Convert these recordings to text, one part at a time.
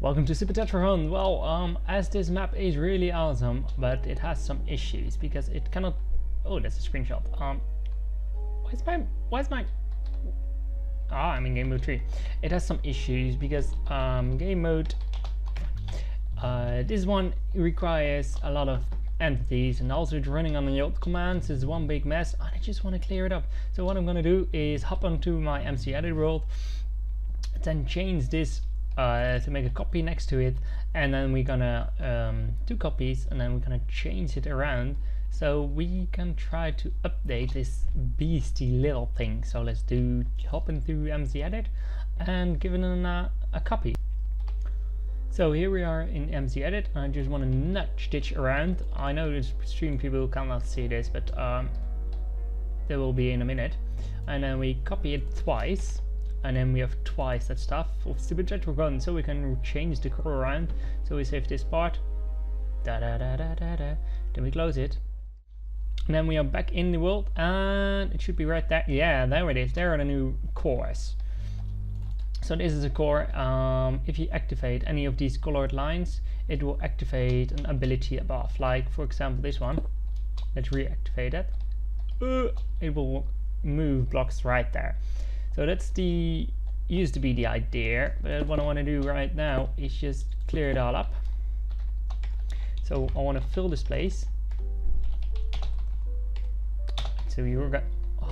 Welcome to Super Tetragon. Well, as this map is really awesome, but it has some issues because it cannot. Oh, that's a screenshot. Where's my? I'm in game mode 3. It has some issues because game mode. This one requires a lot of entities, and also it's running on the old commands. It's one big mess, and I just want to clear it up. So what I'm gonna do is hop onto my MC edit world, then change this. To make a copy next to it, and then we're gonna do copies, and then we're gonna change it around so we can try to update this beastie little thing. So let's hop into MC edit and give it a copy. So here we are in MC edit, and I just want to nudge this around. I know the stream people cannot see this, but there will be in a minute. And then we copy it twice. And then we have twice that stuff of Super Tetragon, so we can change the color around. So we save this part, then we close it, and then we are back in the world, and it should be right there. Yeah, there it is. There are the new cores. So this is a core. If you activate any of these colored lines, it will activate an ability above. Like for example this one. Let's reactivate it. It will move blocks right there. So that's used to be the idea, but what I want to do right now is just clear it all up. So I want to fill this place. So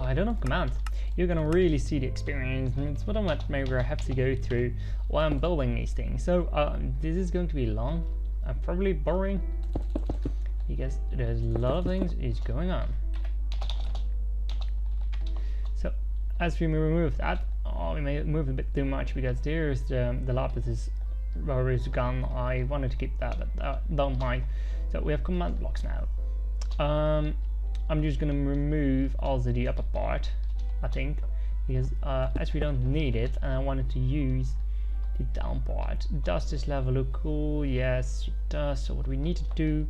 I don't have commands. You're gonna really see the experience. It's what maybe I have to go through while I'm building these things. So this is going to be long and probably boring because there's a lot of things is going on. As we remove that, we may move a bit too much because there's the lapis is gone. I wanted to keep that, but don't mind. So we have command blocks now. I'm just gonna remove also the upper part, I think, because as we don't need it, and I wanted to use the down part. Does this level look cool? Yes, it does. So what we need to do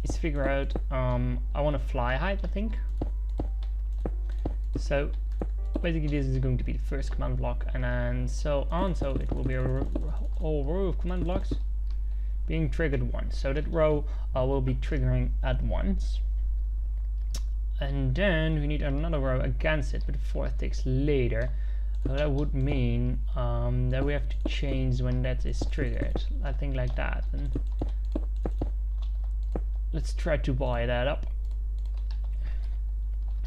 is figure out. I want to fly height, I think. So basically this is going to be the first command block, and then so on. So it will be a whole row of command blocks being triggered once. So that row will be triggering at once, and then we need another row against it, but the 4 ticks later. So that would mean that we have to change when that is triggered. I think like that. And let's try to buy that up.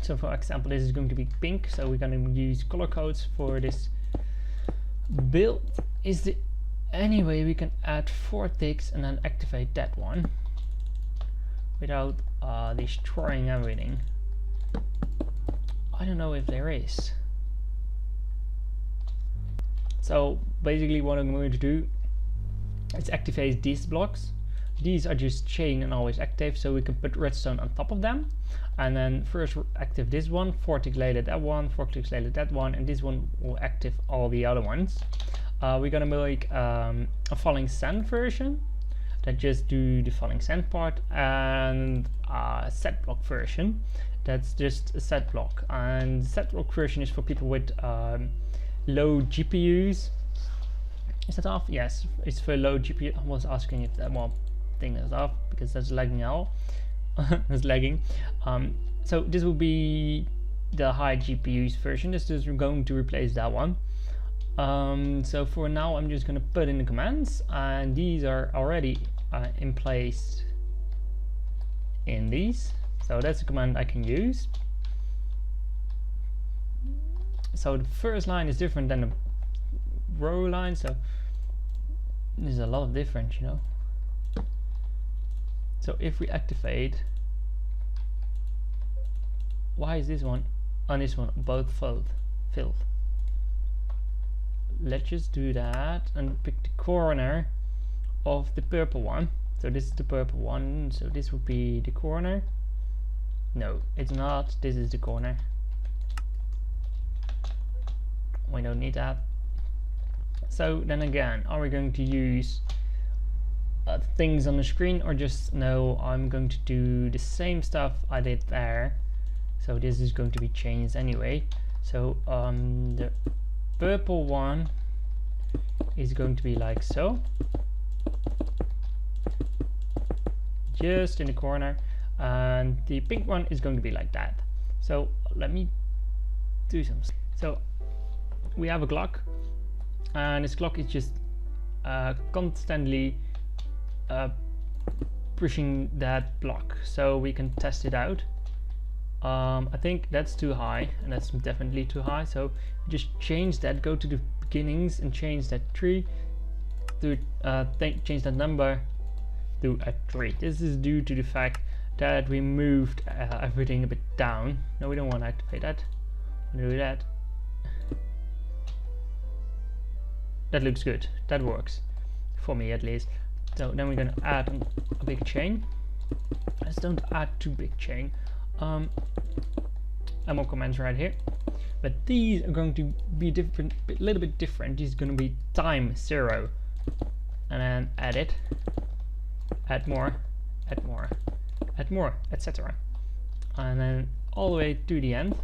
So for example, this is going to be pink, so we're going to use color codes for this build. Is the anyway we can add 4 ticks and then activate that one without destroying everything. I don't know if there is. So basically what I'm going to do is activate these blocks. These are just chain and always active, so we can put redstone on top of them. And then first active this one, 4 ticks later that one, 4 ticks later that one, and this one will active all the other ones. We're gonna make a falling sand version that just do the falling sand part, and a set block version that's just a set block. And the set block version is for people with low GPUs. Is that off? Yes, it's for low GPU. I was asking if that one thing is off because that's lagging now. It's lagging. So this will be the high GPUs version. This is going to replace that one. So for now I'm just going to put in the commands, and these are already in place in these. So that's a command I can use. So the first line is different than the row line, so there's a lot of difference, you know. So if we activate, why is this one and this one both filled? Let's just do that and pick the corner of the purple one. So this is the purple one, so this would be the corner. No, it's not. This is the corner. We don't need that. So then again, are we going to use things on the screen, or just no, I'm going to do the same stuff I did there. So this is going to be changed anyway. So the purple one is going to be like so, just in the corner, and the pink one is going to be like that. So let me do some. So we have a clock, and this clock is just constantly pushing that block, so we can test it out. I think that's too high, and that's definitely too high, so just change that, go to the beginnings and change that 3 to change that number to a 3. This is due to the fact that we moved everything a bit down. No, we don't want to activate that. We'll do that. That looks good. That works for me at least. So then we're going to add a big chain. Let's don't add too big chain. And more commands right here. But these are going to be different, a little bit different. These are going to be time 0, and then add it, add more, add more, add more, etc. And then all the way to the end.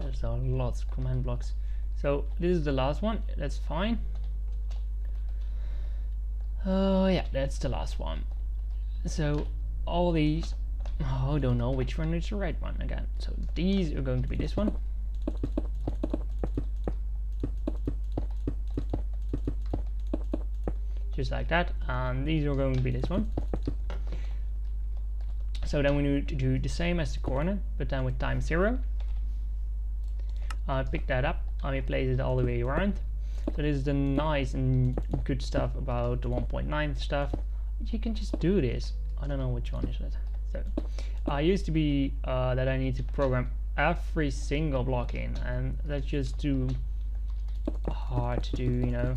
There's lots of command blocks. So this is the last one. That's fine. Oh yeah, that's the last one. So all these, oh, I don't know which one is the right one again. So these are going to be this one. Just like that. And these are going to be this one. So then we need to do the same as the corner, but then with time 0. Pick that up and we place it all the way around. So this is the nice and good stuff about the 1.9 stuff. You can just do this. I don't know which one is it. So I used to be that I need to program every single block in, and that's just too hard to do, you know.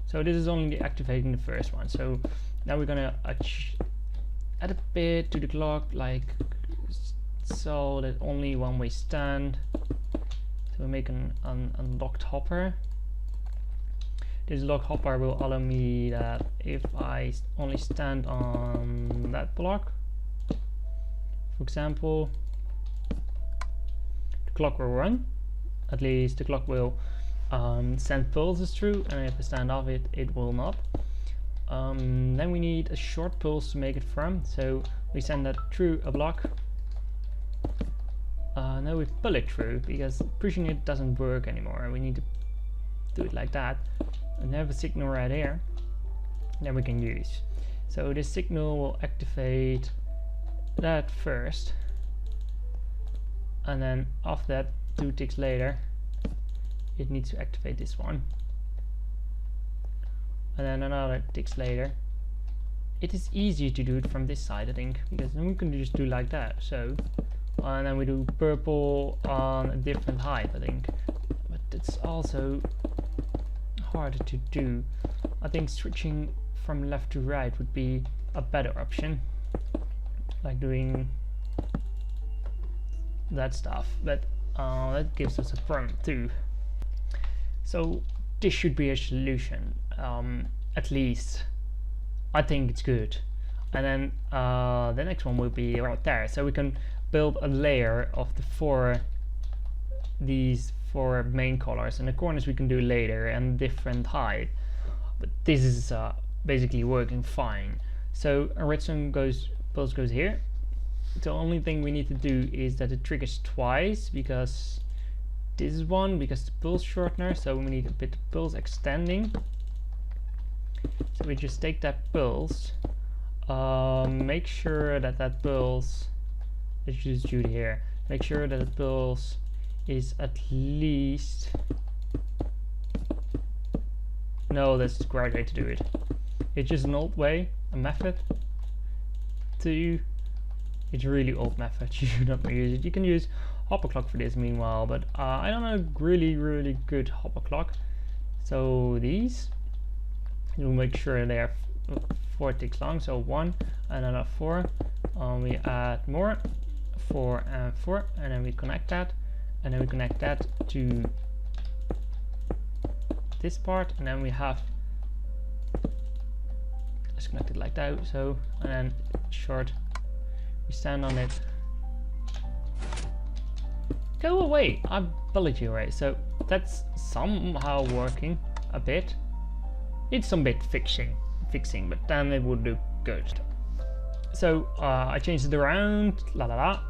So this is only activating the first one. So now we're gonna add a bit to the clock, like so that only one way stand. So we make an unlocked hopper. This lock hopper will allow me that if I only stand on that block, for example, the clock will run. At least the clock will send pulses through, and if I stand off it, it will not. Then we need a short pulse to make it from, so we send that through a block. Now we pull it through, because pushing it doesn't work anymore. We need to do it like that, and have a signal right here that we can use. So this signal will activate that first, and then after that, 2 ticks later, it needs to activate this one, and then another ticks later. It is easier to do it from this side, I think, because then we can just do like that. So and then we do purple on a different height, I think, but it's also harder to do. I think switching from left to right would be a better option, like doing that stuff, but that gives us a problem too. So this should be a solution, at least I think it's good. And then the next one will be right there, so we can build a layer of these four main colors, and the corners we can do later and different height, but this is basically working fine. So a redstone pulse goes here. The only thing we need to do is that it triggers twice, because this is one, because the pulse shortener, so we need a bit of pulse extending. So we just take that pulse, make sure that that pulse, let's just do it here, make sure that the pulse is at least, no, that's the right way to do it. It's just an old way, a method to, it's a really old method, you should not use it. You can use hopper clock for this meanwhile, but I don't know really good hopper clock. So these, we'll make sure they are 4 ticks long, so 1 and another 4. We add more, 4 and 4, and then we connect that, and then we connect that to this part, and then we have, let's connect it like that, so, and then short, we stand on it, Go away! I bullied you away. So that's somehow working a bit. It's some bit fixing, but then it would do good. So I changed it around. La la la.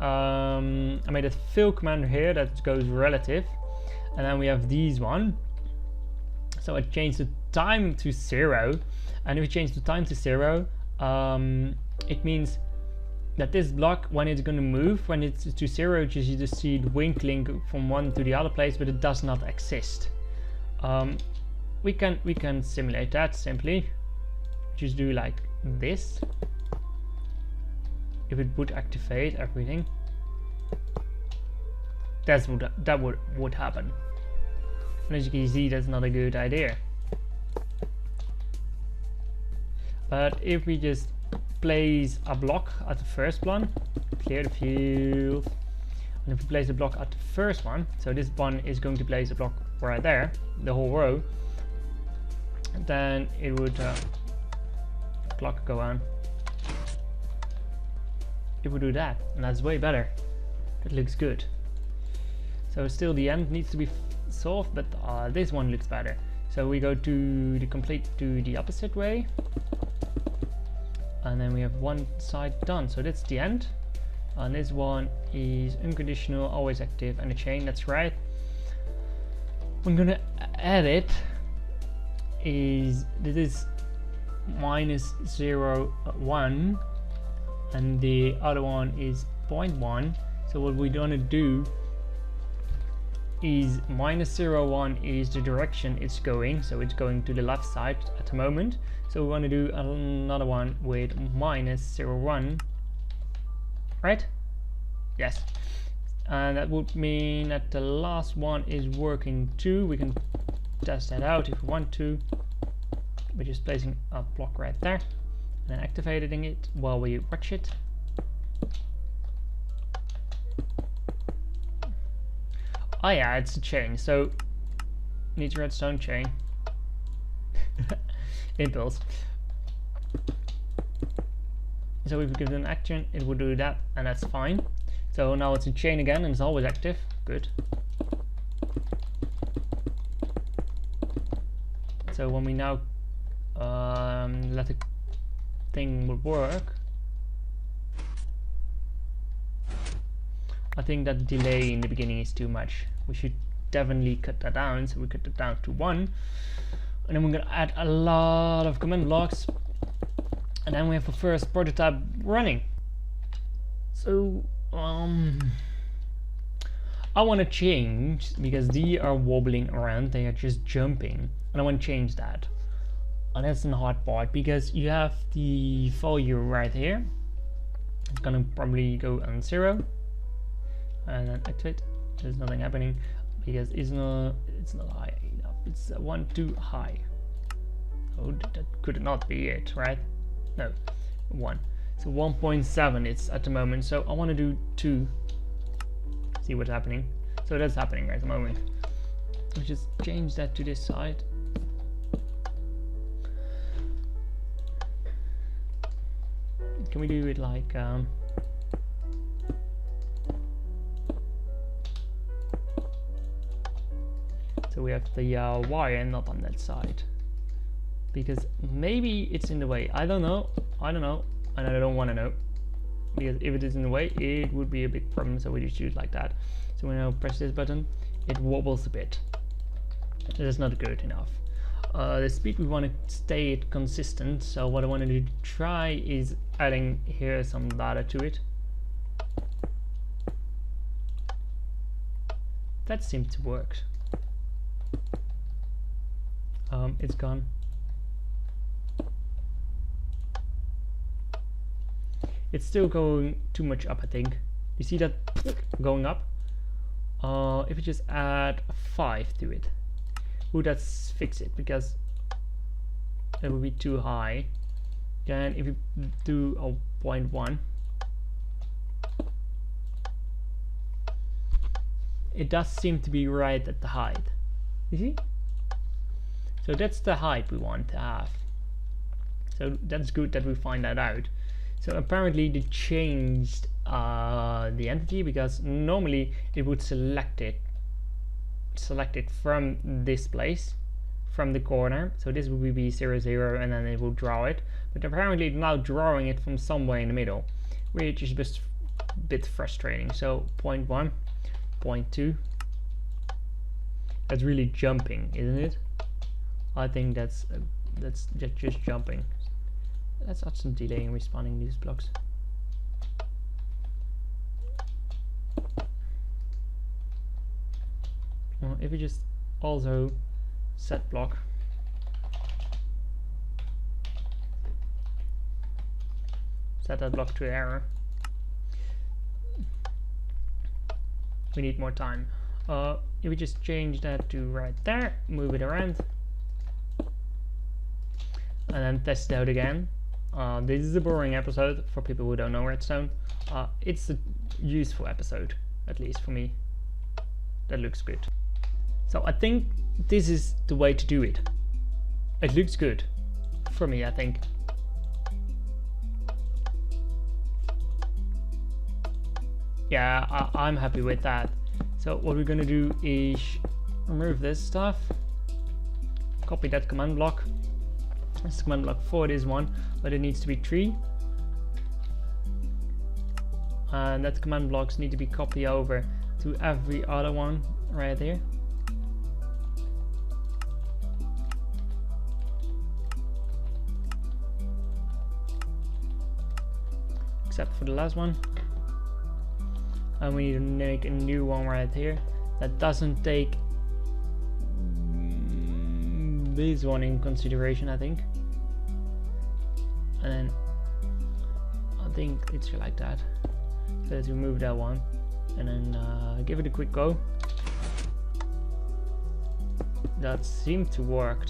I made a fill command here that goes relative, and then we have these one. So I changed the time to 0, and if we change the time to 0, it means that this block, when it's going to move, when it's to 0, you just see it winkling from one to the other place, but it does not exist. We can simulate that simply. Just do like this. If it would activate everything, that would happen. And as you can see, that's not a good idea. But if we just place a block at the first one, clear the field, and if we place a block at the first one, so this one is going to place a block right there, the whole row, then it would clock go on. It would do that, and that's way better. That looks good. So still the end needs to be solved, but this one looks better. So we go to the opposite way, and then we have one side done. So that's the end, and this one is unconditional, always active, and a chain. That's right. I'm gonna add it. This is -0, 1, and the other one is 0.1. So what we're gonna do is -0, 1 is the direction it's going, so it's going to the left side at the moment. So we want to do another one with -0, 1, right? Yes, and that would mean that the last one is working too. We can test that out if we want to. We're just placing a block right there and then activating it while we watch it. Oh yeah, it's a chain, so needs redstone chain. Impulse. So if we give it an action, it will do that, and that's fine. So now it's a chain again, and it's always active. Good. So when we now let the thing work, I think that delay in the beginning is too much. We should definitely cut that down. So we cut it down to 1, and then we're gonna add a lot of command blocks, and then we have the first prototype running. So I want to change, because they are wobbling around, they are just jumping, and I want to change that. And that's the hard part, because you have the value right here. It's gonna probably go on 0. And then activate. There's nothing happening because it's not high enough. It's 1 too high. Oh, that could not be it, right? No, 1. So 1.7 it's at the moment. So I want to do 2. See what's happening. So that's happening right at the moment. Let's just change that to this side. Can we do it like so we have the wire not on that side, because maybe it's in the way. I don't know, and I don't want to know, because if it is in the way, it would be a big problem. So we just do it like that. So when I press this button, it wobbles a bit. That's not good enough. The speed, we want to stay it consistent. So what I want to try is adding here some data to it. That seems to work. It's gone. It's still going too much up, I think. You see that going up? If we just add 5 to it, would that fix it? Because it would be too high. Then if you do a 0.1, it does seem to be right at the height. You see? So that's the height we want to have. So that's good that we find that out. So apparently they changed the entity, because normally it would select it from this place, from the corner. So this would be 0, 0, and then it will draw it. But apparently it's now drawing it from somewhere in the middle, which is just a bit frustrating. So 0.1, 0.2. That's really jumping, isn't it? I think that's just jumping. Let's add some delay in responding these blocks. Well, if we just also set block, set that block to error. We need more time. If we just change that to right there, move it around, and then test it out again. This is a boring episode for people who don't know redstone. It's a useful episode, at least for me. That looks good. So I think this is the way to do it. It looks good for me, I think. Yeah, I'm happy with that. So what we're gonna do is remove this stuff, copy that command block. It's command block for this one, but it needs to be 3. And that command blocks need to be copied over to every other one right here. Except for the last one. And we need to make a new one right here that doesn't take this one in consideration, I think. And then I think it's like that. So let's remove that one and then give it a quick go. That seemed to work.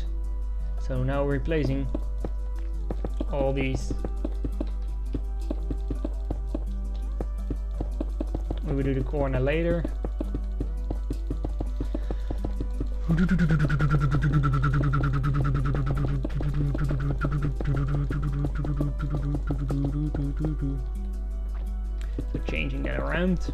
So now we're replacing all these. We will do the corner later. So changing that around.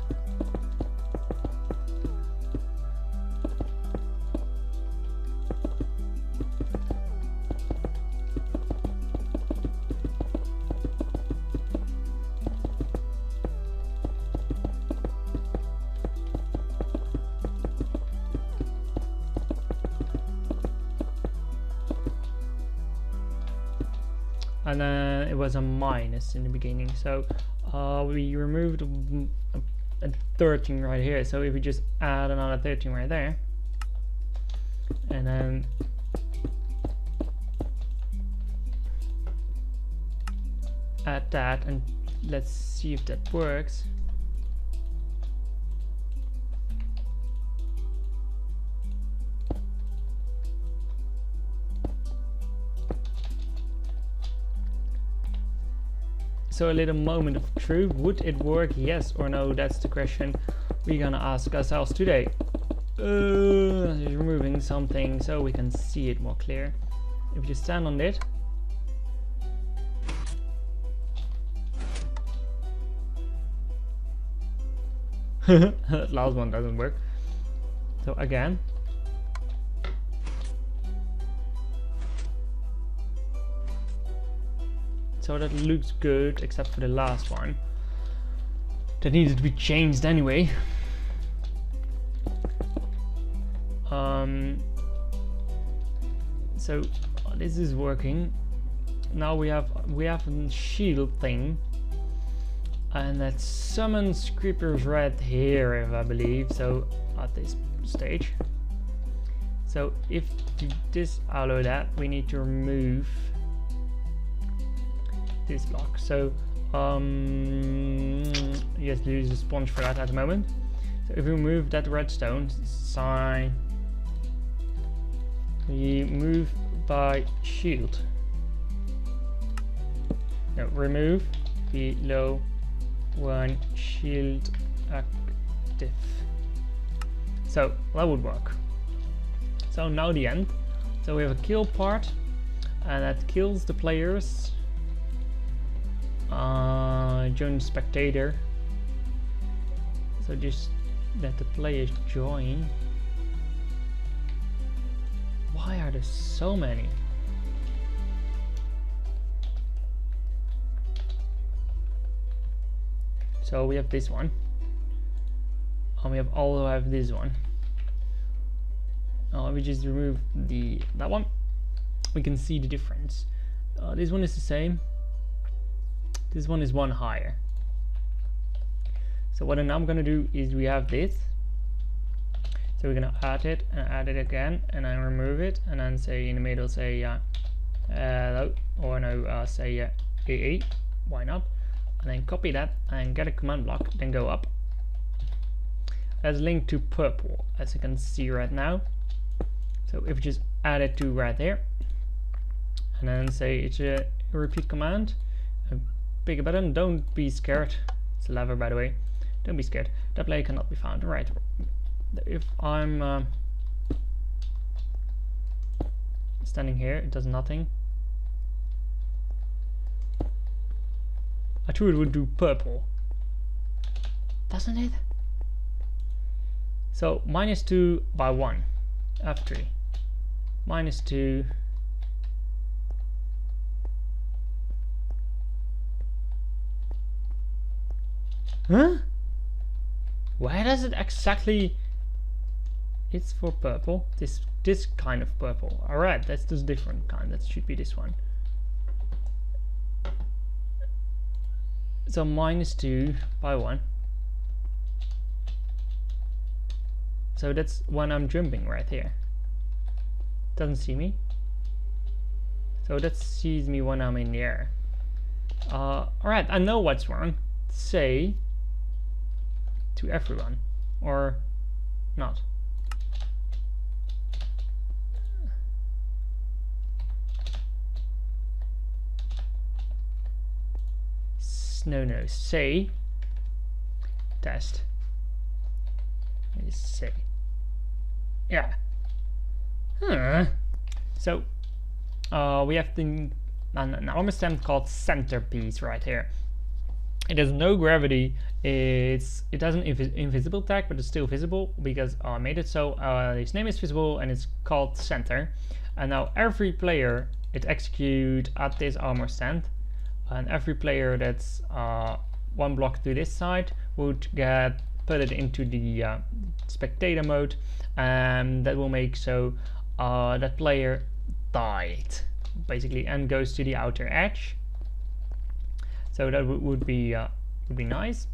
And then it was a minus in the beginning, so we removed a 13 right here. So if we just add another 13 right there, and then add that, and let's see if that works. So a little moment of truth. Would it work? Yes or no? That's the question we're gonna ask ourselves today. Removing something so we can see it more clear. If you stand on it, that last one doesn't work. So again. So that looks good, except for the last one. That needed to be changed anyway. So this is working. Now we have a shield thing, and that summons creepers right here, if I believe. So at this stage. So if to disallow that, we need to remove this block. So yes, use a sponge for that at the moment. So if we remove that redstone sign, we move by shield. No, remove below one shield active. So that would work. So now the end. So we have a kill part, and that kills the players. join spectator. So just let the players join. Why are there so many? So we have this one, and we also have this one. We just remove that one. We can see the difference. This one is the same. This one is one higher. So what I'm gonna do is we have this. So we're gonna add it and add it again, and then remove it, and then say in the middle say hello, or no, say EE. Why not? And then copy that and get a command block, then go up. That's linked to purple, as you can see right now. So if you just add it to right there, and then say it's a repeat command, pick a button, don't be scared. It's a lever, by the way. Don't be scared. That player cannot be found. Right. If I'm standing here, it does nothing. I thought it would do purple. Doesn't it? So -2 by 1. F3. -2. Huh? Where does it exactly? It's for purple. This kind of purple. Alright, that's this different kind. That should be this one. So -2 by 1. So that's when I'm jumping right here. Doesn't see me. So that sees me when I'm in the air. Alright, I know what's wrong. Say to everyone, or not. No, say test. Say, yeah. So we have an enormous stem called centerpiece right here. It has no gravity. It has an invisible tag, but it's still visible because I made it so. Its name is visible and it's called center. And now every player it execute at this armor stand, and every player that's one block to this side would get put it into the spectator mode, and that will make so that player died basically and goes to the outer edge. So that would be nice.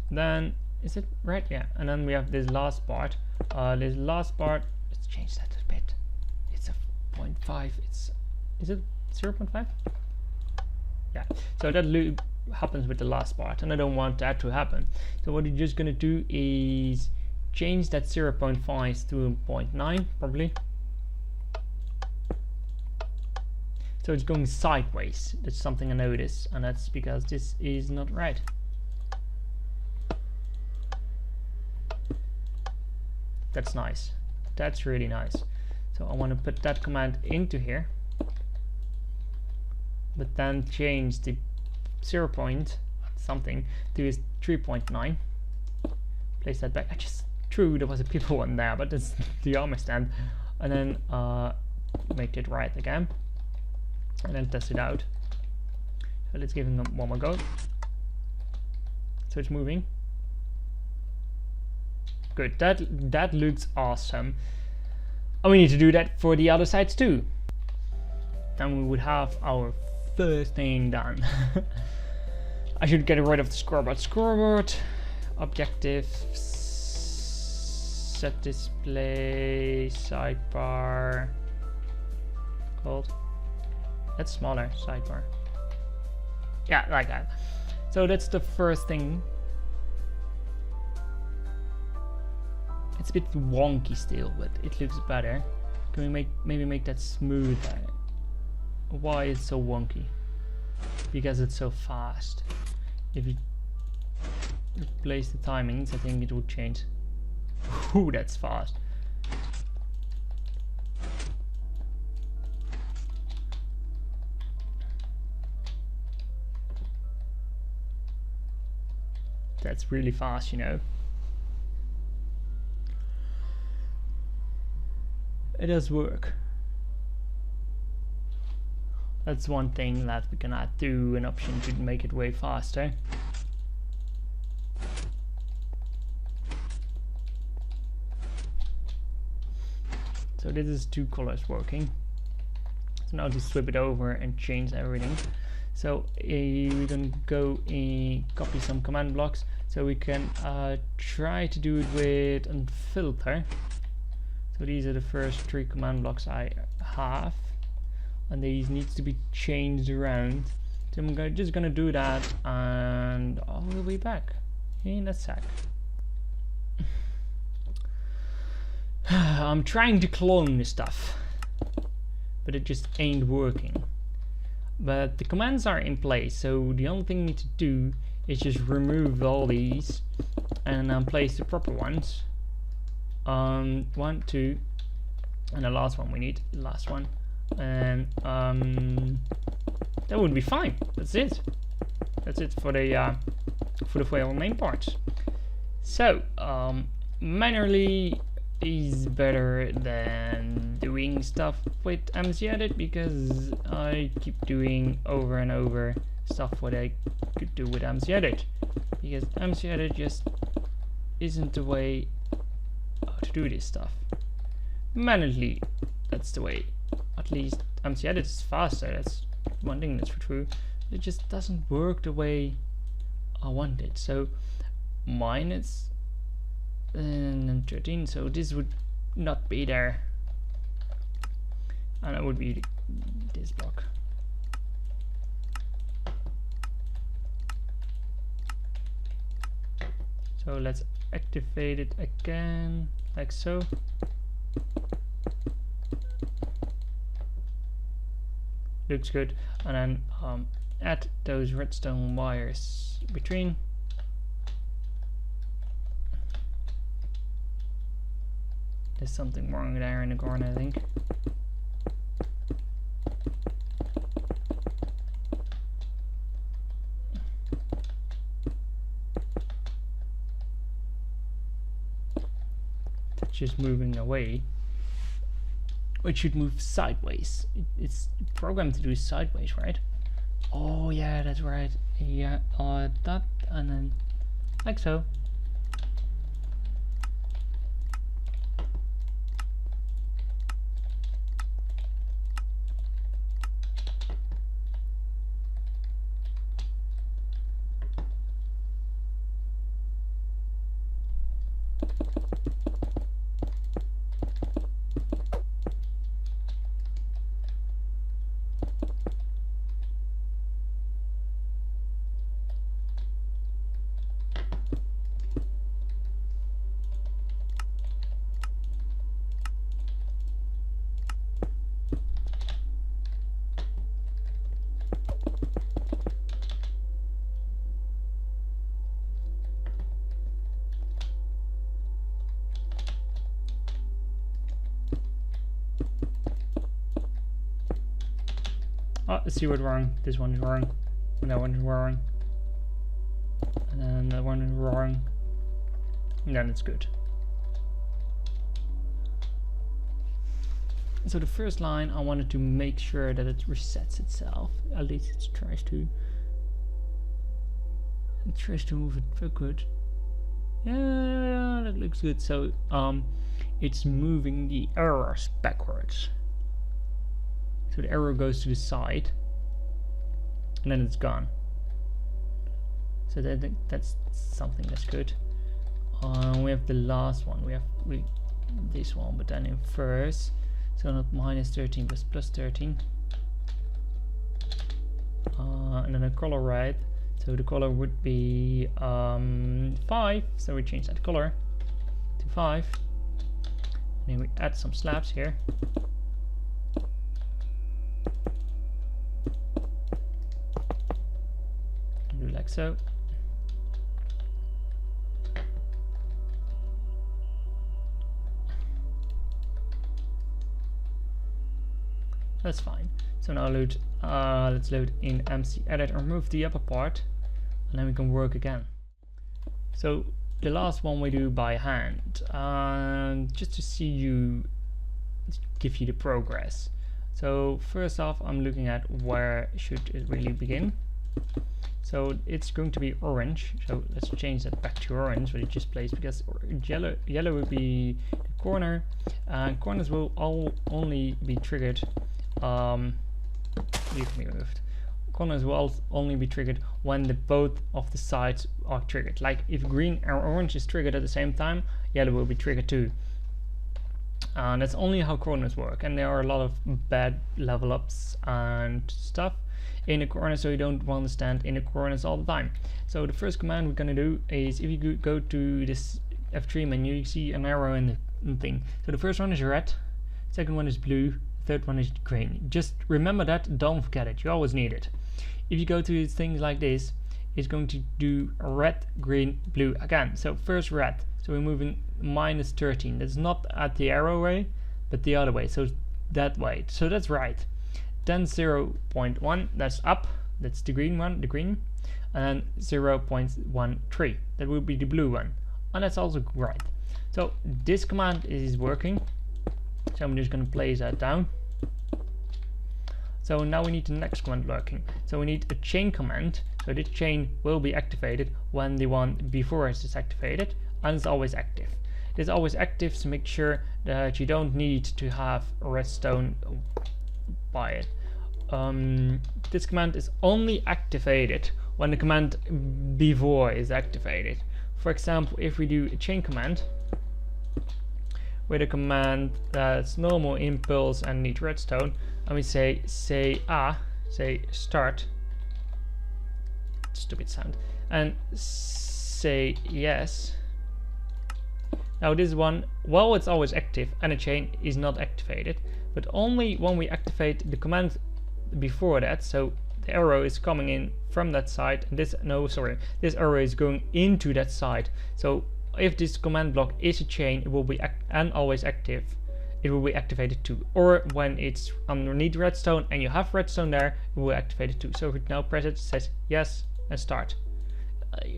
Then is it right? Yeah. And then we have this last part. Let's change that a bit. It's a 0.5. Is it 0.5? Yeah. So that loop happens with the last part, and I don't want that to happen. So what you're just gonna do is change that 0.5 to 0.9 probably. So it's going sideways. That's something I noticed, and that's because this is not right. That's nice. That's really nice. So I want to put that command into here, but then change the 0 point something to 3.9. Place that back. I just true there was a people one there, but it's the armor stand. And then make it right again, and then test it out. So let's give it one more go. So it's moving. Good. That looks awesome. And we need to do that for the other sides too. Then we would have our first thing done. I should get rid of the scoreboard. Objective, set display, sidebar. Called. That's smaller, sidebar. Yeah, like that. So that's the first thing. It's a bit wonky still, but it looks better. Can we maybe make that smoother? Why is it so wonky? Because it's so fast. If you replace the timings, I think it would change. Ooh, that's fast. That's really fast, you know. It does work. That's one thing that we can add to an option to make it way faster. So this is 2 colors working. So now to flip it over and change everything. So we're gonna go and copy some command blocks. So we can try to do it with a filter. So these are the first 3 command blocks I have, and these needs to be changed around. So I'm just gonna do that, and I'll be back in a sec. I'm trying to clone this stuff, but it just ain't working. But the commands are in place, so the only thing you need to do is just remove all these and place the proper ones. 1, 2, and the last one we need, the last one, and that would be fine. That's it. That's it for the file name parts. So manually is better than doing stuff with MC-Edit, because I keep doing over and over stuff what I could do with MC-Edit, because MC-Edit just isn't the way to do this stuff. Manually, that's the way. At least MC-Edit is faster, that's one thing that's for true. It just doesn't work the way I want it. So mine is 13, so this would not be there, and it would be this block. So let's activate it again, like so. Looks good. And then add those redstone wires between. There's something wrong there in the corner, I think. That's just moving away. It should move sideways. It's programmed to do sideways, right? Oh yeah, that's right. Yeah, that, and then like so. Oh, let's see what's wrong. This one is wrong. And that one is wrong. And then that one is wrong. And then it's good. So the first line, I wanted to make sure that it resets itself. At least it tries to. It tries to move it very good. Yeah, that looks good. So it's moving the arrows backwards. So the arrow goes to the side, and then it's gone. So that's something that's good. We have the last one. We have this one, but then in first. So not -13, but +13. And then a color right. So the color would be 5. So we change that color to 5. And then we add some slabs here. Do like so. That's fine. So now let's load in MC Edit and remove the upper part, and then we can work again. So the last one we do by hand, just to see you, give you the progress. So first off, I'm looking at where should it really begin. So it's going to be orange, so let's change that back to orange, what it just placed, because yellow would be the corner, and corners will only be triggered, you can be moved. Corners will only be triggered when both of the sides are triggered. Like if green or orange is triggered at the same time, yellow will be triggered too. And that's only how corners work, and there are a lot of bad level ups and stuff in the corner, so you don't want to stand in the corners all the time. So the first command we're gonna do is, if you go to this F3 menu, you see an arrow in the thing. So the first one is red, second one is blue, third one is green. Just remember that, don't forget it, you always need it. If you go to things like this, it's going to do red, green, blue again. So first red, so we're moving -13. That's not at the arrow way, but the other way, so that way. So that's right. Then 0.1, that's up, that's the green one, the green, and then 0.13, that will be the blue one, and that's also right. So this command is working, so I'm just going to place that down. So now we need the next command working. So we need a chain command, so this chain will be activated when the one before it is activated, and it's always active. It's always active to make sure that you don't need to have a redstone by it. This command is only activated when the command before is activated. For example, if we do a chain command with a command that's normal impulse and need redstone, and we say start, stupid sound, and say yes. Now this one, well, it's always active and a chain is not activated, but only when we activate the command before that. So the arrow is coming in from that side, and this arrow is going into that side. So if this command block is a chain, it will be and always active, it will be activated too. Or when it's underneath redstone and you have redstone there, it will activate it too. So if we now press it, it says yes and start.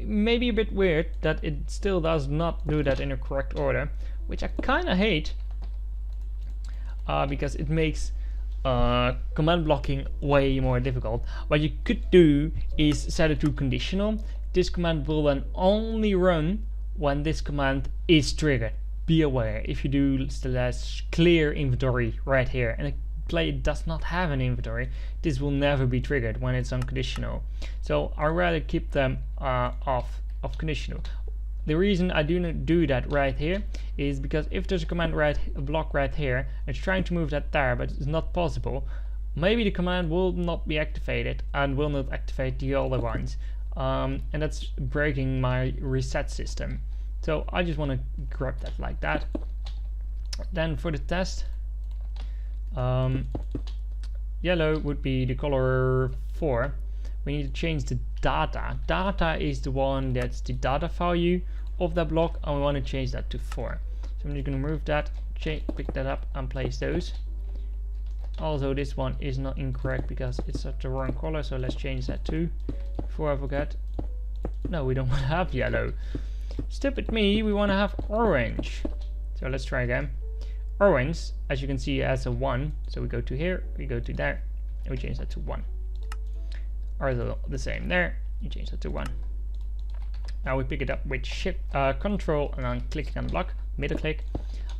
Maybe a bit weird that it still does not do that in a correct order, which I kind of hate, because it makes command blocking way more difficult. What you could do is set it to conditional. This command will then only run when this command is triggered. Be aware, if you do /clear inventory right here and a player does not have an inventory, this will never be triggered when it's unconditional. So I'd rather keep them off of conditional. The reason I do not do that right here is because if there's a command block right here, it's trying to move that there, but it's not possible, maybe the command will not be activated and will not activate the other ones, and that's breaking my reset system. So I just want to grab that like that. Then for the test, yellow would be the color 4. We need to change the data. Data is the one that's the data value of that block, and we want to change that to 4. So I'm just going to remove that, pick that up and place those. Also this one is not incorrect because it's at the wrong color, so let's change that too. Before I forget, no, we don't want to have yellow. Stupid me, we want to have orange. So let's try again. Orange, as you can see, has a 1. So we go to here, we go to there, and we change that to 1. Or the same there, you change that to 1. Now we pick it up with shift, control, and then clicking on the block, middle click,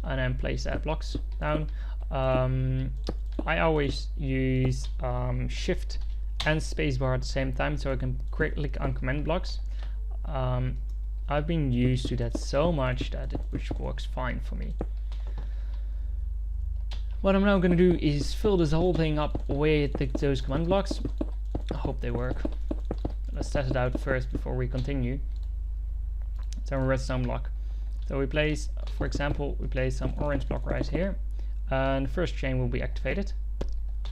and then place that blocks down. I always use shift and spacebar at the same time, so I can click on command blocks. I've been used to that so much that it works fine for me. What I'm now going to do is fill this whole thing up with those command blocks. I hope they work. Let's test it out first before we continue. So a redstone block. So we place, for example, we place some orange block right here, and the first chain will be activated.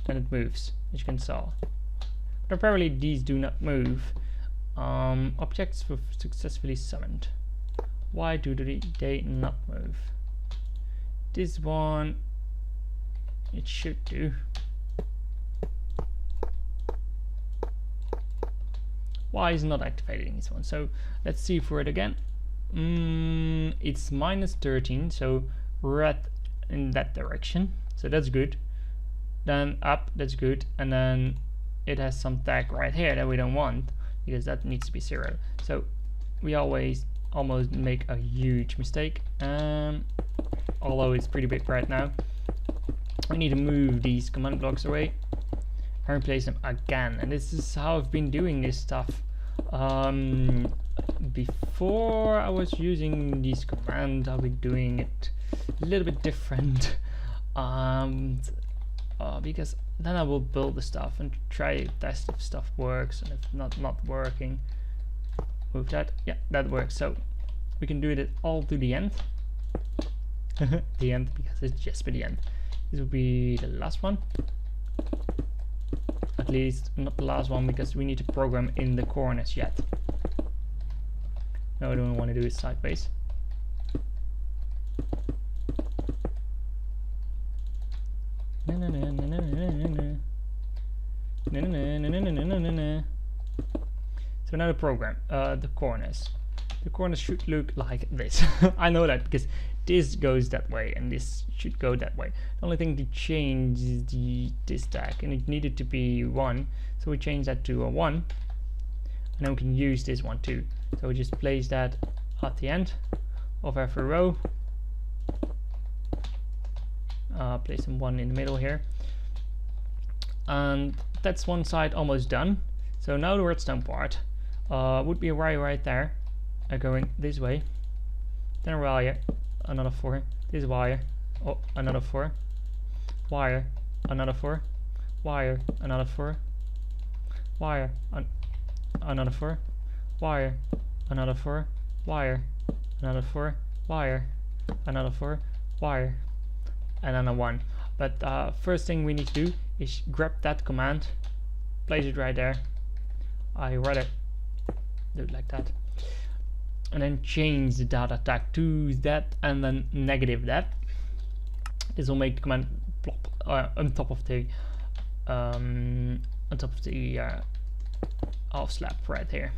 Then it moves, as you can see. But apparently these do not move. Objects were successfully summoned. Why do they not move? This one, it should do. Why is it not activating this one? So let's see for it again. It's minus 13, so red in that direction, so that's good. Then up, that's good, and then it has some tag right here that we don't want because that needs to be 0. So we always almost make a huge mistake, although it's pretty big right now. We need to move these command blocks away and replace them again, and this is how I've been doing this stuff. Before I was using these commands, I'll be doing it a little bit different, because then I will build the stuff and try to test if stuff works, and if not working, move that. Yeah, that works. So we can do it all to the end. The end, because it's just for the end. This will be the last one. At least not the last one, because we need to program in the corners yet. No, I don't want to do it sideways. So now the program, the corners. The corners should look like this. I know that because this goes that way and this should go that way. The only thing to change is this tag, and it needed to be 1, so we change that to a 1, and then we can use this one too. So we just place that at the end of every row. Place some 1 in the middle here, and that's one side almost done. So now the redstone part would be a wire right there, going this way, then a wire, another 4, this wire, oh, another 4, wire, another 4, wire, another 4, wire, another 4, wire, another 4, wire, another 4, wire, another 4, wire, and then a 1. But first thing we need to do is grab that command, place it right there. I rather do it like that, and then change the data tag to that, and then negative that. This will make the command plop on top of the half slab right here,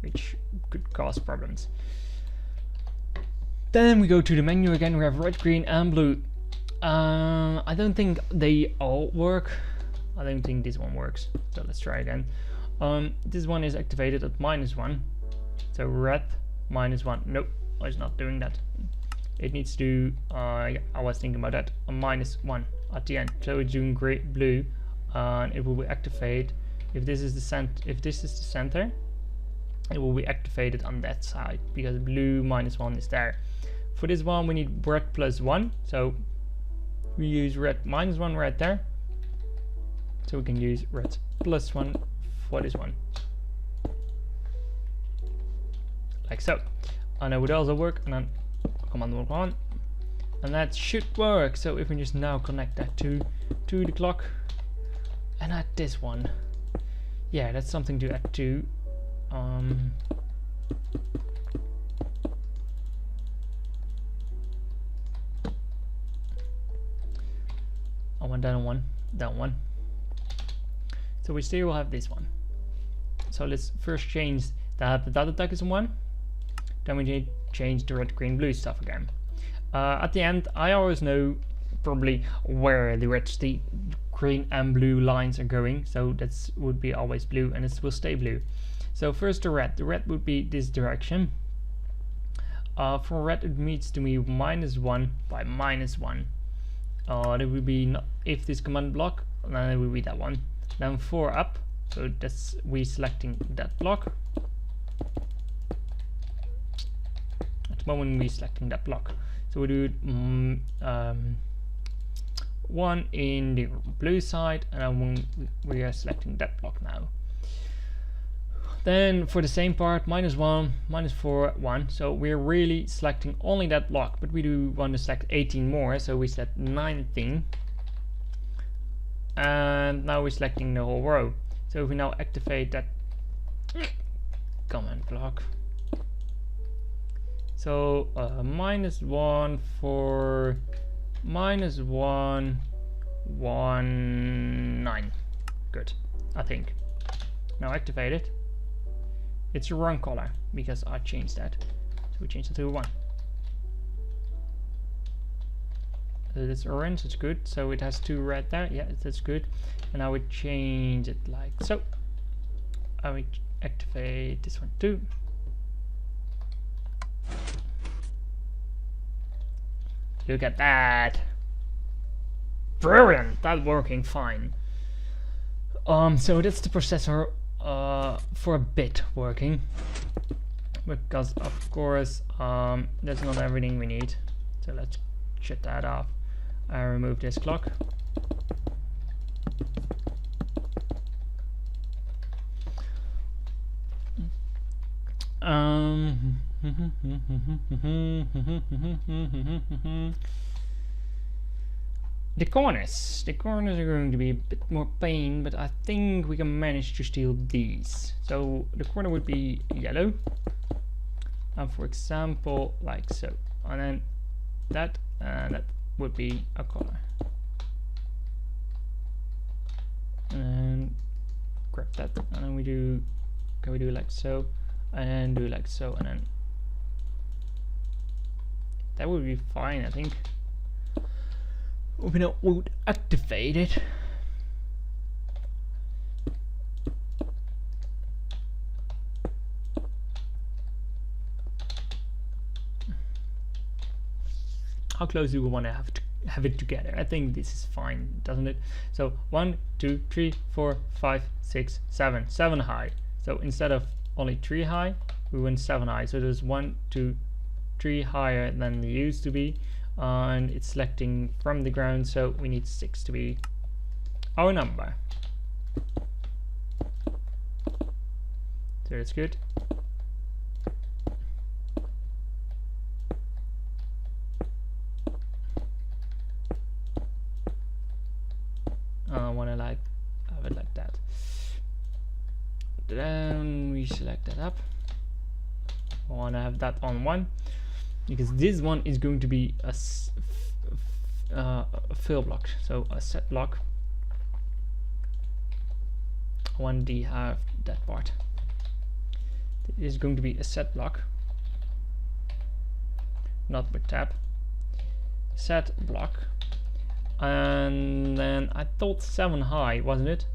which could cause problems. Then we go to the menu again. We have red, green, and blue. I don't think they all work. I don't think this one works. So let's try again. This one is activated at -1. So red -1. Nope, it's not doing that. It needs to do. Yeah, I was thinking about that. A -1 at the end. So it's doing blue, and it will be activated if this is the center. It will be activated on that side because blue -1 is there. For this one, we need red +1. So we use red -1 right there. So we can use red +1 for this one. Like so. And that would also work. And then command 1, and that should work. So if we just now connect that to the clock and add this one. Yeah, that's something to add to. I want that one, that one. So we still will have this one. So let's first change that the data tag is 1. Then we need to change the red, green, blue stuff again. At the end, I always know probably where the red, green, and blue lines are going. So that would be always blue, and it will stay blue. So first the red. The red would be this direction. For red, it needs to be -1 by -1. That would be not, if this command block, then it would be that one. Then 4 up. So that's we selecting that block. At the moment we selecting that block. So we do 1 in the blue side, and then we are selecting that block now. Then for the same part, -1, -4, 1. So we're really selecting only that block, but we do want to select 18 more, so we select 19. And now we're selecting the whole row. So if we now activate that command block. So -1 for -1, 1, 9. Good, I think. Now activate it. It's the wrong color because I changed that. we change it to 1. It's orange, it's good. So it has 2 red there. Yeah, that's good. And I would change it like so. I would activate this one too. Look at that. Brilliant. That's working fine. So that's the processor for a bit working. Because of course that's not everything we need. So let's shut that off. I remove this clock. The corners are going to be a bit more pain, but I think we can manage to steal these. So the corner would be yellow, and for example like so, and then that would be a color. And grab that, and then we do, can we do like so, and do like so, and then that would be fine, I think. We would activate it. How close do we want to have it together? I think this is fine, doesn't it? So 1, 2, 3, 4, 5, 6, 7. 7 high. So instead of only 3 high, we went 7 high. So there's 1, 2, 3 higher than they used to be. And it's selecting from the ground, so we need 6 to be our number. So that's good. I want to like have it like that. Then we select that up. I want to have that on 1. Because this one is going to be a fill block, so a set block. I want to have that part. It is going to be a set block, not with tab. Set block, and then I thought 7 high, wasn't it?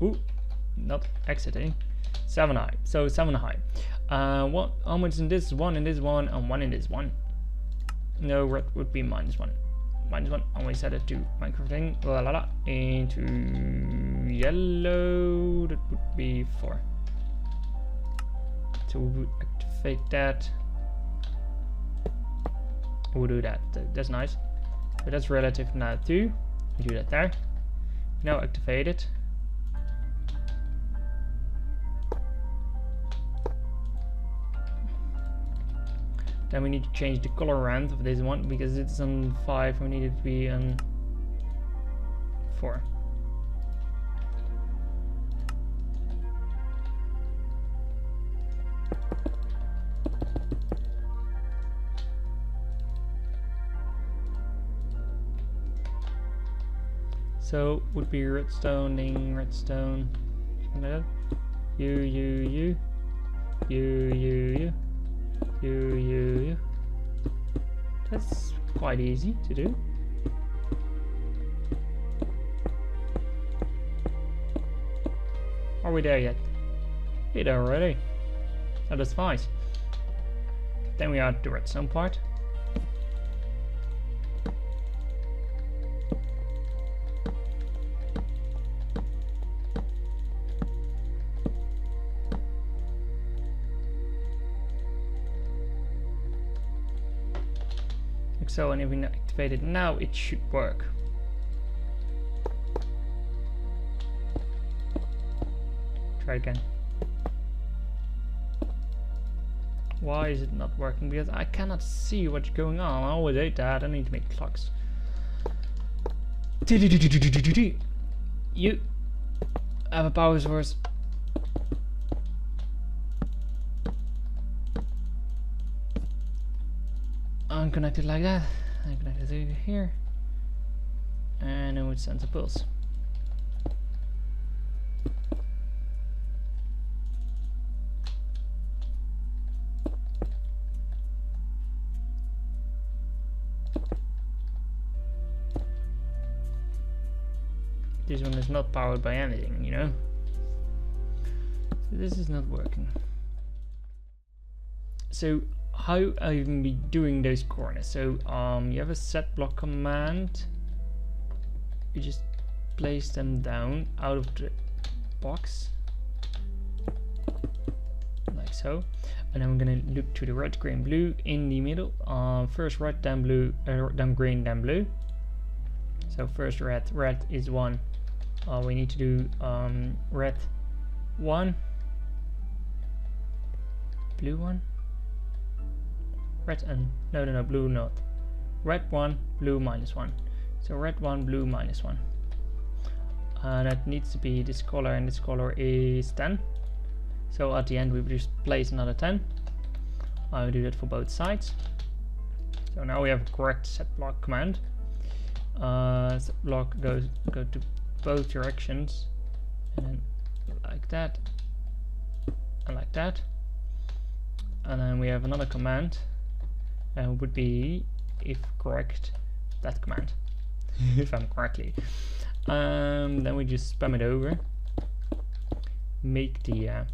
Ooh, not exiting. 7 high, so 7 high. What? How much in this? 1 in this one, and 1 in this one. No, red would be -1. -1. And we set it to micro thing. La la la. Into yellow. That would be 4. So we would activate that. We'll do that. That's nice. But that's relative now too. We do that there. Now activate it. Then we need to change the color rand of this one because it's on 5. We need it to be on 4. So would be redstone, something like that. You. That's quite easy to do. Are we there yet? We're there already. Oh, that's nice. Then we add the redstone part. So, and if we activate it now, it should work. Try again. Why is it not working? Because I cannot see what's going on. I always hate that. I need to make clocks. You have a power source. Unconnected like that. I connect it over here, and then it sends a pulse. this one is not powered by anything, you know. So this is not working. So how I'm be doing those corners? So you have a set block command. You just place them down out of the box, like so. And then we're gonna look to the red, green, blue in the middle. First red, then blue, then green, then blue. So first red. Red is 1. We need to do red 1, blue 1. Red and no, blue not. Red 1, blue -1. So red 1, blue -1. That needs to be this color, and this color is 10. So at the end we just place another 10. I'll do that for both sides. So now we have a correct set block command. Set block go to both directions, and then like that, and like that. And then we have another command, and would be, if correct, that command. If I'm correctly. Then we just spam it over. Make the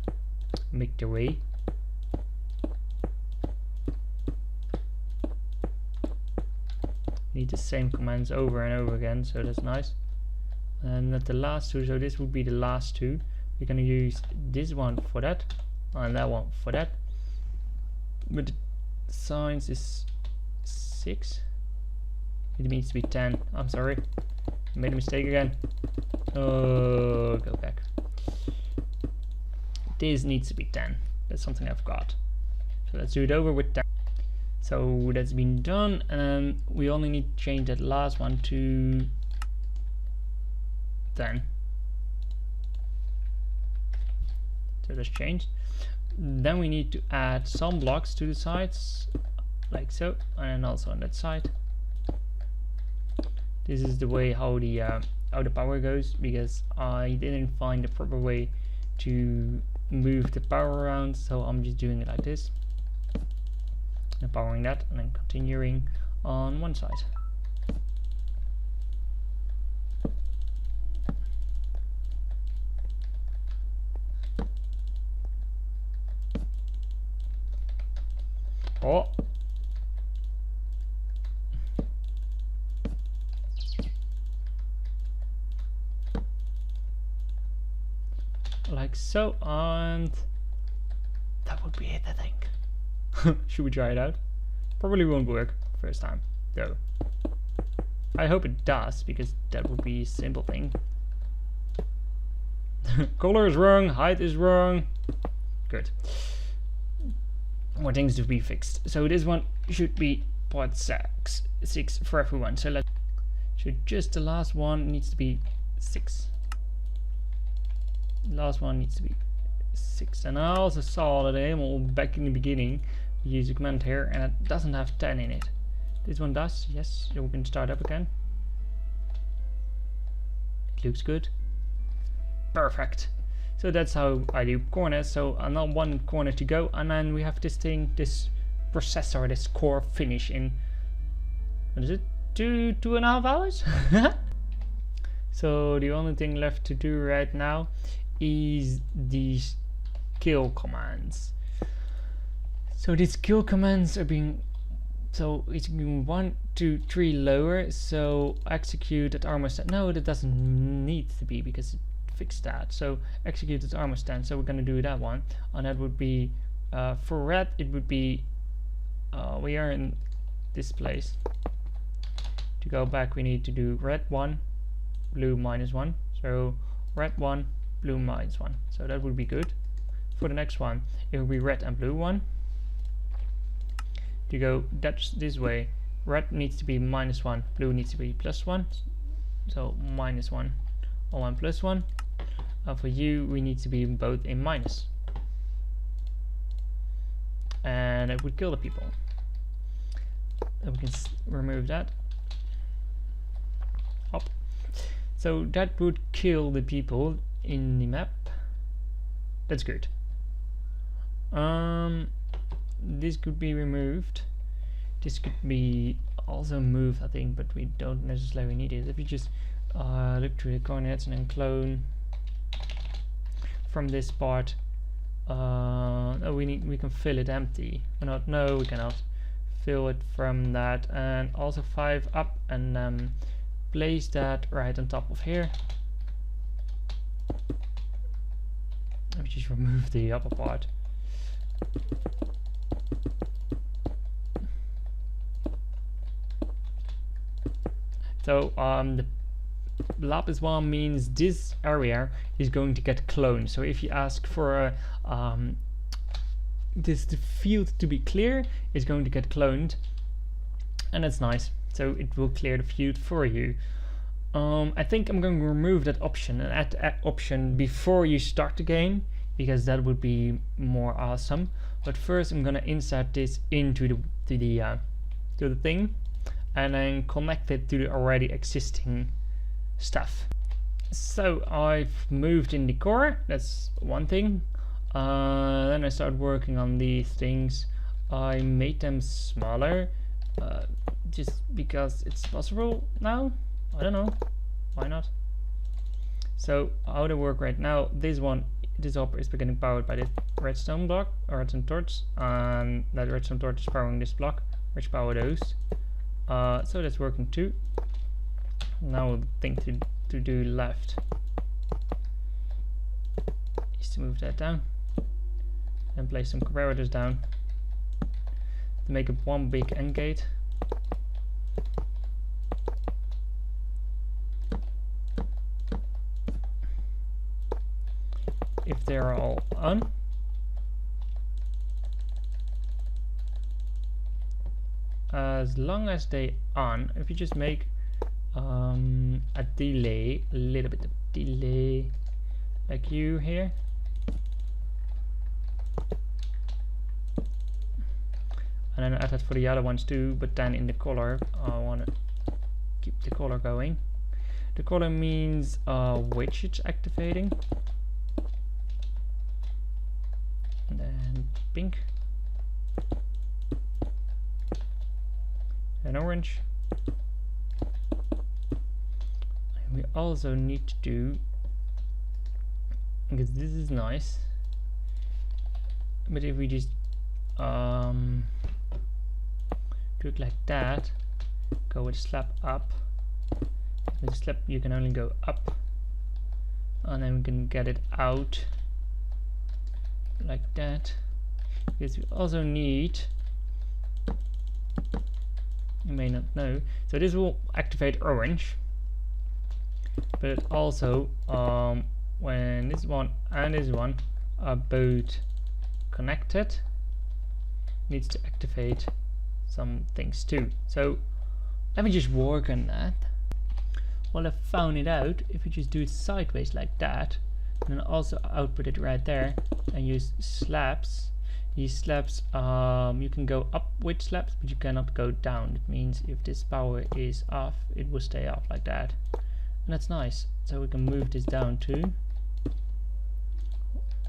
way. Need the same commands over and over again, so that's nice. And at the last two, so this would be the last two. We're gonna use this one for that, and that one for that. But the signs is 6. It needs to be 10. I'm sorry, made a mistake again. Oh, go back. This needs to be 10. That's something I forgot. So let's do it over with 10. So that's been done, and we only need to change that last one to 10. So that's changed. Then we need to add some blocks to the sides, like so, and also on that side. This is the way how the power goes, because I didn't find the proper way to move the power around, so I'm just doing it like this. And powering that, and then continuing on one side. Oh, like so, and that would be it, I think. Should we try it out? Probably won't work first time though. I hope it does, because that would be a simple thing. Color is wrong, height is wrong. Good. More things to be fixed. So this one should be 0.6 for everyone. So just the last one needs to be 6. Last one needs to be 6. And I also saw that animal back in the beginning, we use a command here, and it doesn't have 10 in it. This one does, yes. So we can start up again. It looks good. Perfect. So that's how I do corners. So another one corner to go, and then we have this thing, this processor, this core finish in, what is it, 2.5 hours? So the only thing left to do right now is these kill commands. So these kill commands are being, so it's being 1, 2, 3 lower. So execute at armor stand. No, that doesn't need to be, because it fixed that. So execute at armor stand. So we're gonna do that one, and that would be for red. It would be we are in this place. To go back, we need to do red 1, blue -1. So red 1, blue -1. So that would be good. For the next one, it will be red and blue 1. To go this way, red needs to be -1, blue needs to be +1. So -1 or 1 +1. For you, we need to be both in minus. And it would kill the people. And we can remove that. Hop. So that would kill the people in the map. That's good. This could be removed. This could be also moved, I think, but we don't necessarily need it. If you just look through the coordinates and then clone from this part. Oh, we can fill it empty or not. No, we cannot fill it from that. And also 5 up, and place that right on top of here. Let me just remove the upper part. So the lapis one means this area is going to get cloned. So if you ask for the field to be clear, it's going to get cloned, and that's nice. So it will clear the field for you. I think I'm going to remove that option and add that option before you start the game, because that would be more awesome. But first I'm going to insert this into the thing, and then connect it to the already existing stuff. So I've moved in the core, that's one thing. Then I started working on these things. I made them smaller, just because it's possible now. I don't know, why not? So how they work right now, this hopper is getting powered by this redstone block, or redstone torch, and that redstone torch is powering this block, which power those. So that's working too. Now the thing to do left is to move that down and place some comparators down to make it one big AND gate. If they're all on, as long as they on, if you just make a delay, a little bit of delay, like you here, and then add that for the other ones too. But then in the color, I want to keep the color going. The color means which it's activating, and then pink and orange. And we also need to do, because this is nice, but if we just do it like that, go with slab up. With slab you can only go up, and then we can get it out like that, because we also need, you may not know, so this will activate orange, but it also when this one and this one are both connected, needs to activate some things too. So let me just work on that. Well, I found it out. If you just do it sideways like that, and then also output it right there, and use slabs. These slabs, you can go up with slabs, but you cannot go down. It means if this power is off, it will stay off like that, and that's nice. So we can move this down to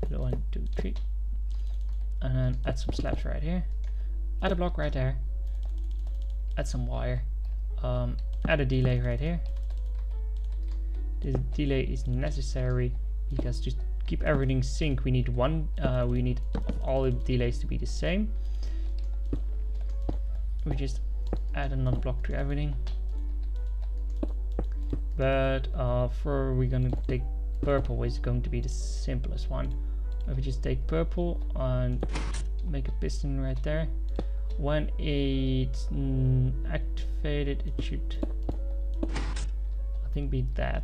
1, 2, 3, and then add some slabs right here. Add a block right there. Add some wire. Add a delay right here. This delay is necessary because just keep everything sync. We need we need all the delays to be the same. We just add another block to everything. But we're gonna take purple, is going to be the simplest one. If we just take purple and make a piston right there. When it's activated, it should, I think, be that.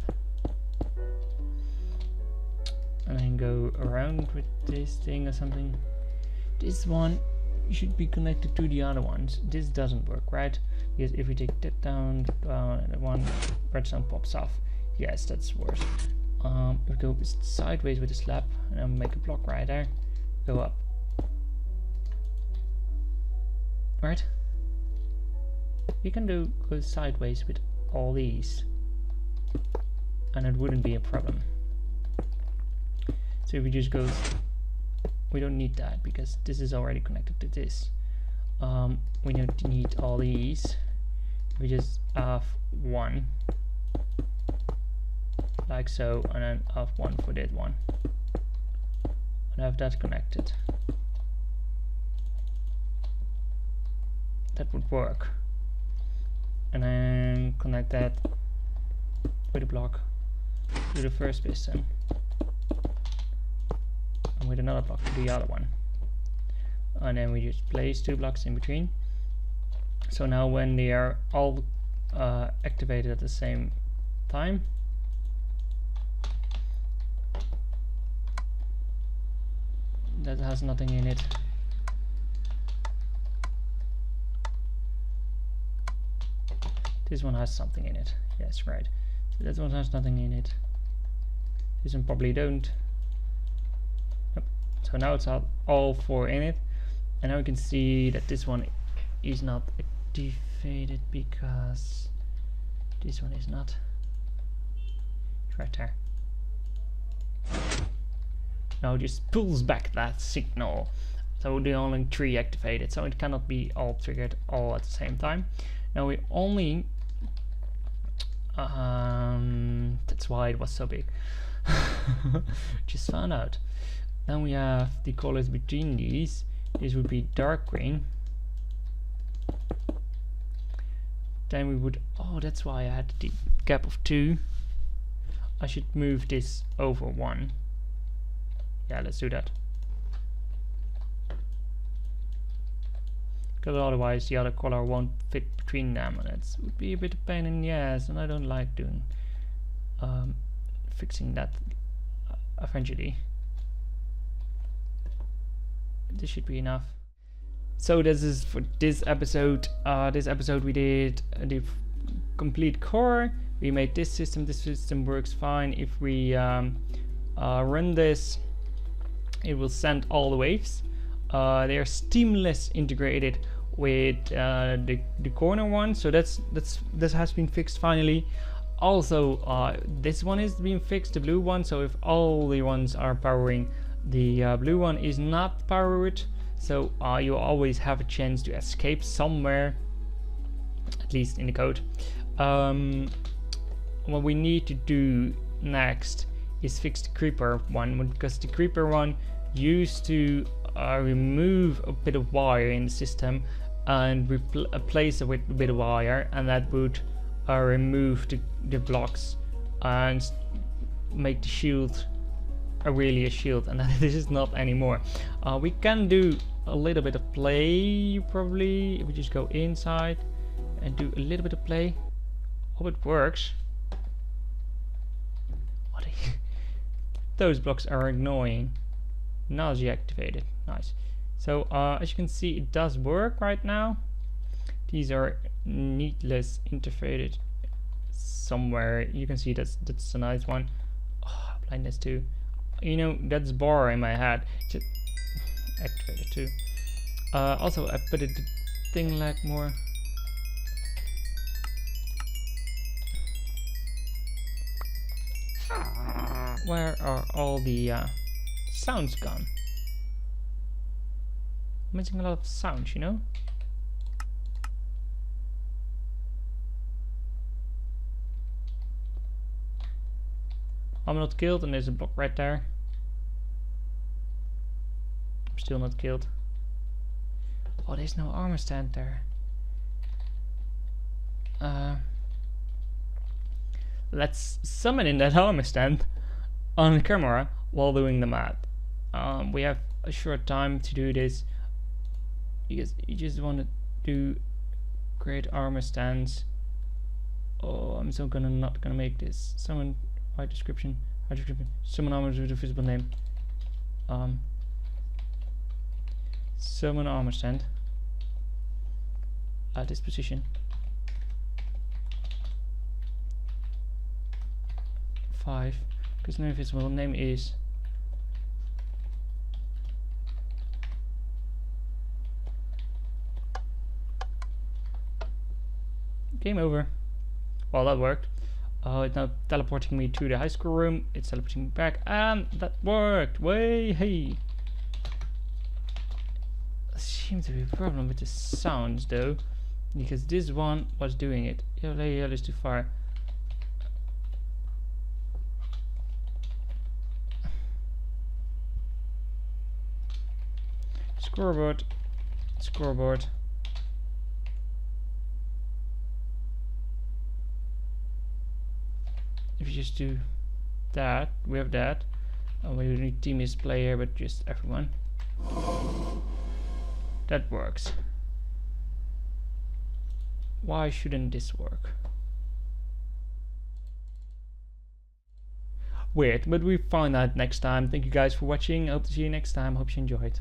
And then go around with this thing or something. This one should be connected to the other ones. This doesn't work, right? Because if we take that down, and one redstone pops off. Yes, that's worse. We go sideways with the slab, and then make a block right there. Go up. Right? You can go sideways with all these, and it wouldn't be a problem. So if we just go, we don't need that because this is already connected to this. We don't need all these. We just have one, like so, and then have one for that one, and have that connected. That would work. And then connect that with a block to the first piston, and with another block to the other one, and then we just place 2 blocks in between. So now when they are all activated at the same time, that has nothing in it. This one has something in it. Yes, right. So that one has nothing in it. This one probably don't. Yep. So now it's all 4 in it. And now we can see that this one is not activated because this one is not. It's right there. Now it just pulls back that signal. So the only 3 activated. So it cannot be all triggered all at the same time. Now we only that's why it was so big. Just found out. Then we have the colors between these. This would be dark green. Then we would, oh, that's why I had the gap of 2. I should move this over 1. Yeah, let's do that. Because otherwise the other color won't fit between them, and it would be a bit of pain in the ass, and I don't like doing fixing that eventually. This should be enough. So this is for this episode. This episode we did the complete core. We made this system. This system works fine. If we run this, it will send all the waves. They are seamless integrated with the corner one, so this has been fixed finally. Also, this one is being fixed, the blue one. So if all the ones are powering, the blue one is not powered. So you always have a chance to escape somewhere, at least in the code. What we need to do next is fix the creeper one, because the creeper one used to remove a bit of wire in the system and replace it with a bit of wire, and that would remove the blocks and make the shield really a shield, and this is not anymore. We can do a little bit of play probably if we just go inside and do a little bit of play. Hope it works. Those blocks are annoying. Nausea activated. Nice. So as you can see, it does work right now. These are needless interfaced somewhere. You can see that's a nice one. Oh, blindness too. You know, that's bar in my head. Just activate it too. Also, I put it the thing lag more. Where are all the sounds gone? I'm missing a lot of sounds, you know? I'm not killed, and there's a block right there. I'm still not killed. Oh, there's no armor stand there. Let's summon in that armor stand on camera while doing the math. We have a short time to do this because you just want to do create armor stands. Oh, I'm so not gonna make this. Summon high description, summon armor with a visible name. Summon armor stand at this position. 5, because no visible name is game over. Well, that worked. It's now teleporting me to the high school room. It's teleporting me back, and that worked. Way, hey. There seems to be a problem with the sounds though, because this one was doing it. Yellow is too far. scoreboard, scoreboard. If you just do that, we have that. We don't need team is player, but just everyone. That works. Why shouldn't this work? Weird, but we find out next time. Thank you guys for watching. I hope to see you next time. Hope you enjoyed.